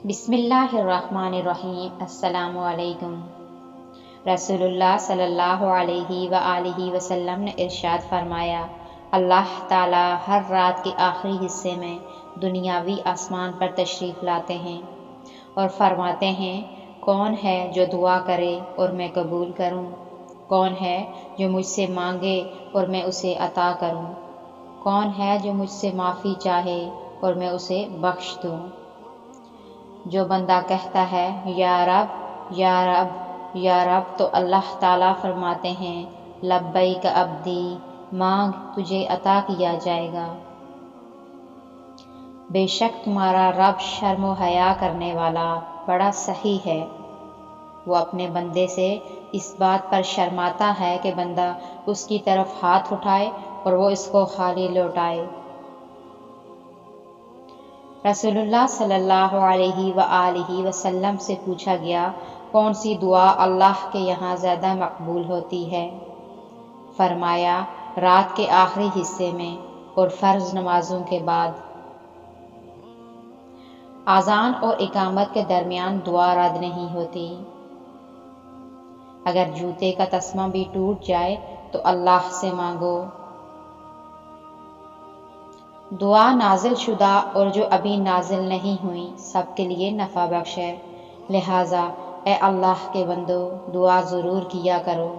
بسم اللہ الرحمن الرحیم۔ السلام علیکم۔ رسول اللہ صلی اللہ علیہ وآلہ وسلم نے ارشاد فرمایا، اللہ تعالیٰ ہر رات کے آخری حصے میں دنیاوی آسمان پر تشریف لاتے ہیں اور فرماتے ہیں، کون ہے جو دعا کرے اور میں قبول کروں؟ کون ہے جو مجھ سے مانگے اور میں اسے عطا کروں؟ کون ہے جو مجھ سے معافی چاہے اور میں اسے بخش دوں؟ جو بندہ کہتا ہے یا رب یا رب یا رب، تو اللہ تعالیٰ فرماتے ہیں، لبیک عبدی، مانگ تجھے عطا کیا جائے گا۔ بے شک تمہارا رب شرم و حیا کرنے والا بڑا سخی ہے۔ وہ اپنے بندے سے اس بات پر شرماتا ہے کہ بندہ اس کی طرف ہاتھ اٹھائے اور وہ اس کو خالی لوٹائے۔ رسول اللہ صلی اللہ علیہ وآلہ وسلم سے پوچھا گیا، کون سی دعا اللہ کے یہاں زیادہ مقبول ہوتی ہے؟ فرمایا، رات کے آخری حصے میں اور فرض نمازوں کے بعد۔ اذان اور اقامت کے درمیان دعا رد نہیں ہوتی۔ اگر جوتے کا تسمہ بھی ٹوٹ جائے تو اللہ سے مانگو۔ دعا نازل شدہ اور جو ابھی نازل نہیں ہوئی سب کے لیے نفع بخش ہے، لہٰذا اے اللہ کے بندو، دعا ضرور کیا کرو۔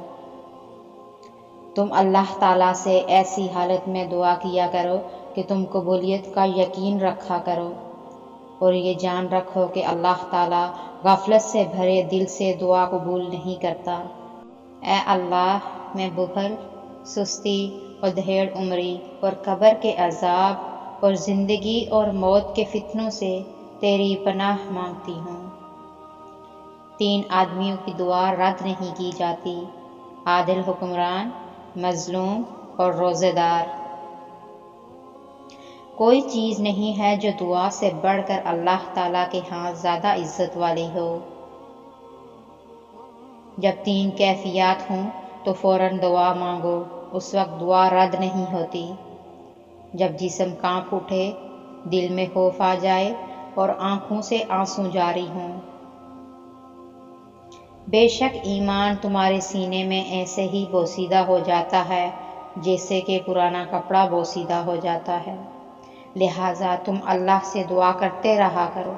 تم اللہ تعالیٰ سے ایسی حالت میں دعا کیا کرو کہ تم قبولیت کا یقین رکھا کرو اور یہ جان رکھو کہ اللہ تعالیٰ غفلت سے بھرے دل سے دعا قبول نہیں کرتا۔ اے اللہ، میں بخل، سستی اور دھیڑ عمری اور قبر کے عذاب اور زندگی اور موت کے فتنوں سے تیری پناہ مانگتی ہوں۔ 3 آدمیوں کی دعا رد نہیں کی جاتی: عادل حکمران، مظلوم اور روزے دار۔ کوئی چیز نہیں ہے جو دعا سے بڑھ کر اللہ تعالیٰ کے ہاں زیادہ عزت والی ہو۔ جب 3 کیفیات ہوں تو فوراً دعا مانگو، اس وقت دعا رد نہیں ہوتی۔ جب جسم کانپ اٹھے، دل میں خوف آ جائے اور آنکھوں سے آنسو جاری ہوں۔ بے شک ایمان تمہارے سینے میں ایسے ہی بوسیدہ ہو جاتا ہے جیسے کہ پرانا کپڑا بوسیدہ ہو جاتا ہے، لہٰذا تم اللہ سے دعا کرتے رہا کرو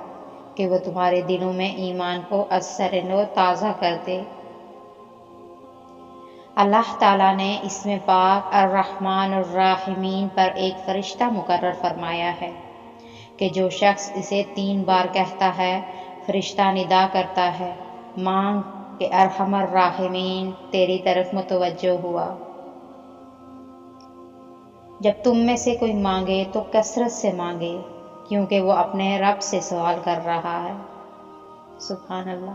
کہ وہ تمہارے دلوں میں ایمان کو ازسر نو تازہ کر دے۔ اللہ تعالیٰ نے اسم پاک الرحمن الرحیم پر ایک فرشتہ مقرر فرمایا ہے کہ جو شخص اسے 3 بار کہتا ہے، فرشتہ ندا کرتا ہے، مانگ کہ ارحم الراحمین تیری طرف متوجہ ہوا۔ جب تم میں سے کوئی مانگے تو کثرت سے مانگے، کیونکہ وہ اپنے رب سے سوال کر رہا ہے۔ سبحان اللہ۔